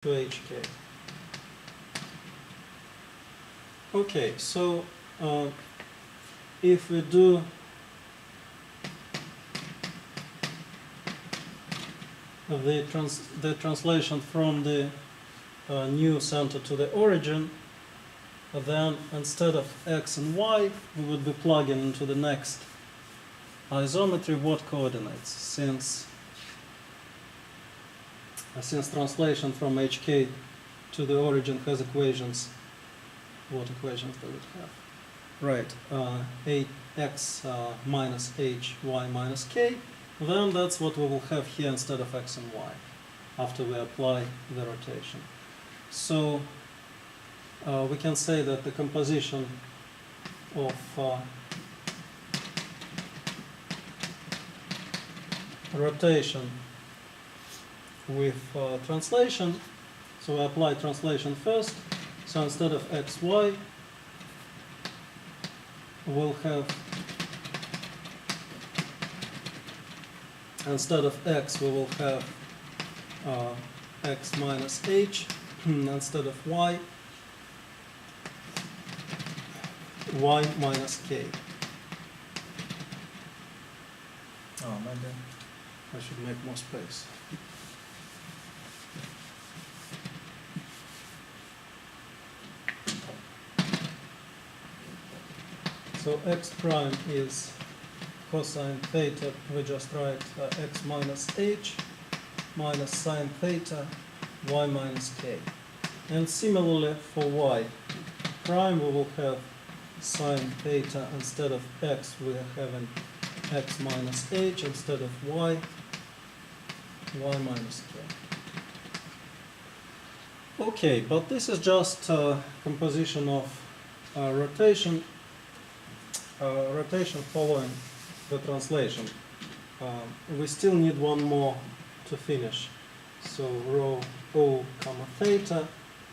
to hk. Okay, so if we do the translation from the new center to the origin, then instead of x and y, we would be plugging into the next isometry what coordinates, since translation from hk to the origin has equations. What equations does it have? Right, x minus h, y minus k. Then that's what we will have here instead of x and y, after we apply the rotation. So we can say that the composition of rotation with translation, so we apply translation first. So instead of x, y, we'll have, instead of x, we will have x minus h. Instead of y, y minus k. Oh, maybe I should make more space. So x prime is cosine theta, we just write x minus h minus sine theta, y minus k. And similarly for y prime, we will have sine theta instead of x, we are having x minus h instead of y, y minus k. Okay, but this is just composition of rotation following the translation. We still need one more to finish. So rho O comma theta.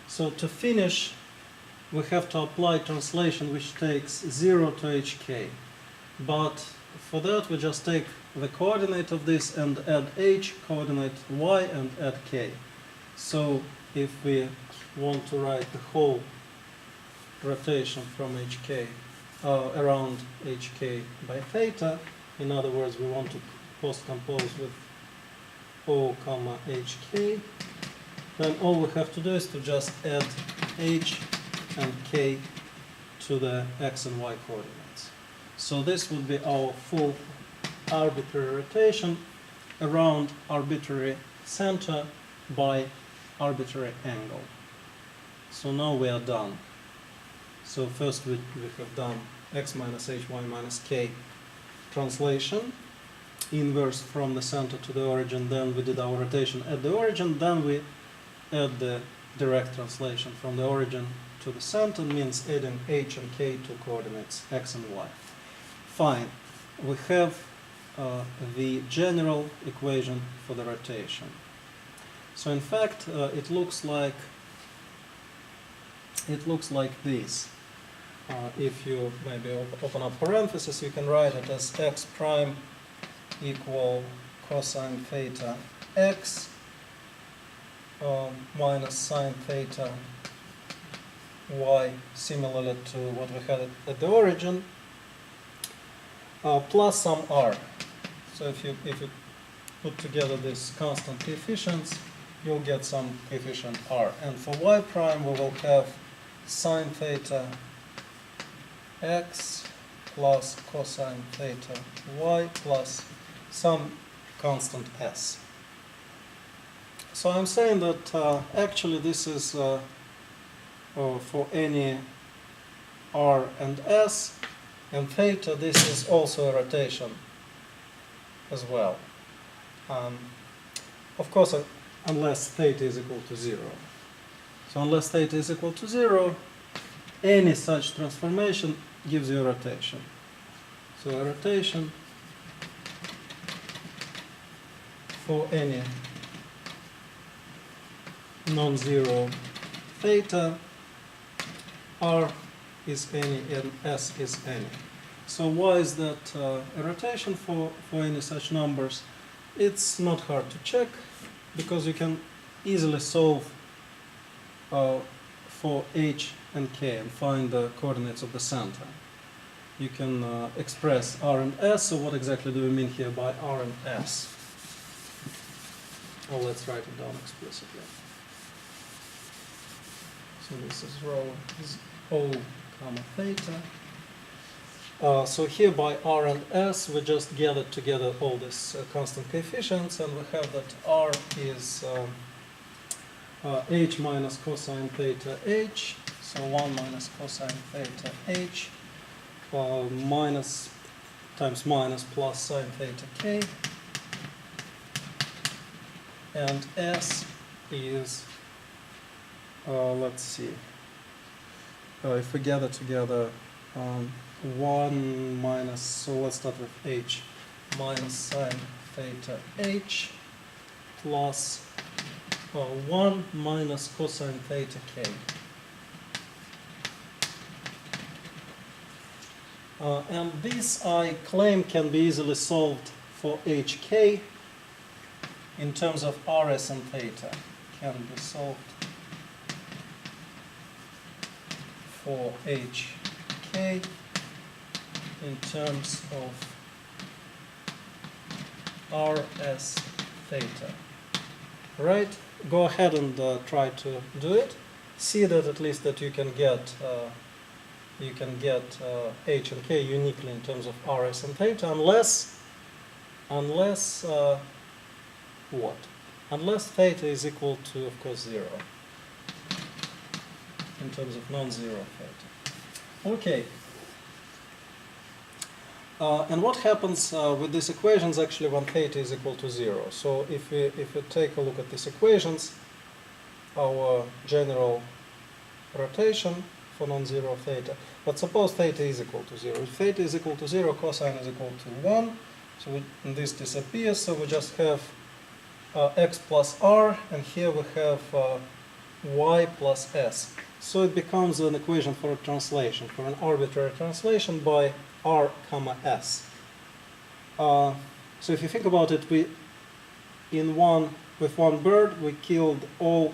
So to finish, we have to apply translation which takes 0 to hk. But for that, we just take the coordinate of this and add h, coordinate y, and add k. So if we want to write the whole rotation from hk, around hk by theta, in other words, we want to post-compose with O comma hk, then all we have to do is to just add h and k to the x and y coordinates. So this would be our full arbitrary rotation around arbitrary center by arbitrary angle. So now we are done. So first we have done x minus h, y minus k translation, inverse from the center to the origin, then we did our rotation at the origin, then we add the direct translation from the origin to the center, means adding h and k to coordinates x and y. Fine, we have the general equation for the rotation. So in fact, it looks like this. If you maybe open up parentheses, you can write it as x prime equal cosine theta x minus sine theta y, similarly to what we had at the origin, plus some r. So if you put together these constant coefficients, you'll get some coefficient r. And for y prime, we will have sine theta x plus cosine theta y plus some constant s. So I'm saying that actually this is for any r and s, and theta, this is also a rotation as well. Of course, unless theta is equal to 0. So unless theta is equal to 0, any such transformation gives you a rotation. So a rotation for any non-zero theta, r is any and s is any. So why is that a rotation for any such numbers? It's not hard to check, because you can easily solve for h and k and find the coordinates of the center. You can express r and s. So what exactly do we mean here by r and s? Well, let's write it down explicitly. So this is rho is O comma theta. So here by r and s, we just gathered together all these constant coefficients, and we have that r is h minus cosine theta h, so 1 minus cosine theta h, minus times minus plus sine theta k, and s is, let's see, if we gather together 1 minus, so let's start with h, minus sine theta h plus 1 minus cosine theta k. And this, I claim, can be easily solved for hk in terms of rs and theta. Can be solved for hk in terms of rs theta. Right? Go ahead and try to do it. See that at least that you can get h and k uniquely in terms of rs and theta, unless what? Unless theta is equal to, of course, 0 in terms of non-zero theta. Okay. And what happens with these equations actually when theta is equal to 0? So if we take a look at these equations, our general rotation for non-zero theta, but suppose theta is equal to 0. If theta is equal to 0, cosine is equal to 1, so this disappears, so we just have x plus r, and here we have y plus s. So it becomes an equation for a translation, for an arbitrary translation by r comma s. So if you think about it, with one bird we killed all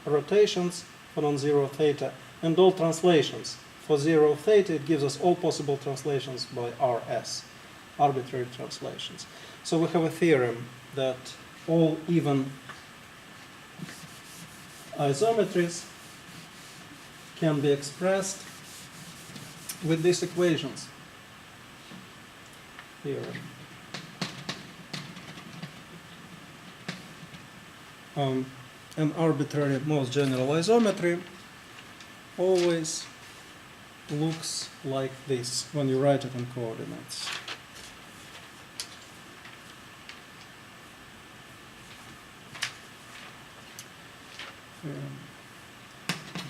rotations for non-zero theta and all translations. For 0 theta it gives us all possible translations by rs, arbitrary translations. So we have a theorem that all even isometries can be expressed with these equations. Theorem. An arbitrary most general isometry always looks like this when you write it in coordinates.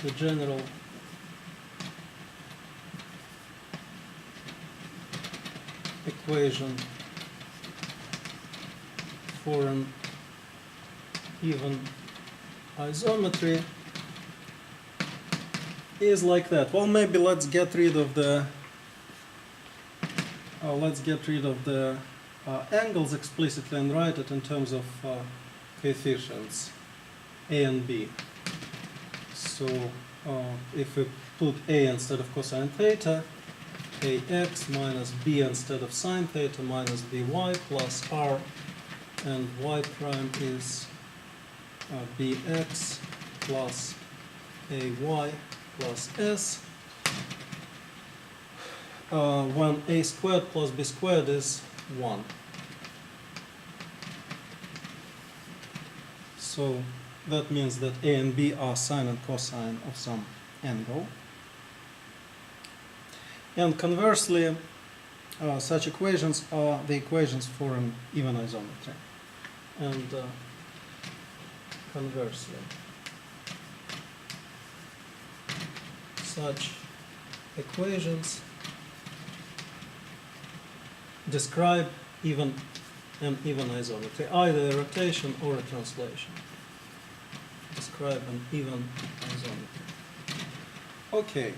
The general equation for an even isometry is like that. Well, maybe let's get rid of the angles explicitly and write it in terms of coefficients a and b. So if we put a instead of cosine theta, ax minus b instead of sine theta minus by plus r, and y prime is bx plus ay plus s, when a squared plus b squared is 1. So that means that a and b are sine and cosine of some angle. And conversely, such equations are the equations for an even isometry. And conversely, such equations describe an even isometry, either a rotation or a translation. Describe an even isometry. Okay.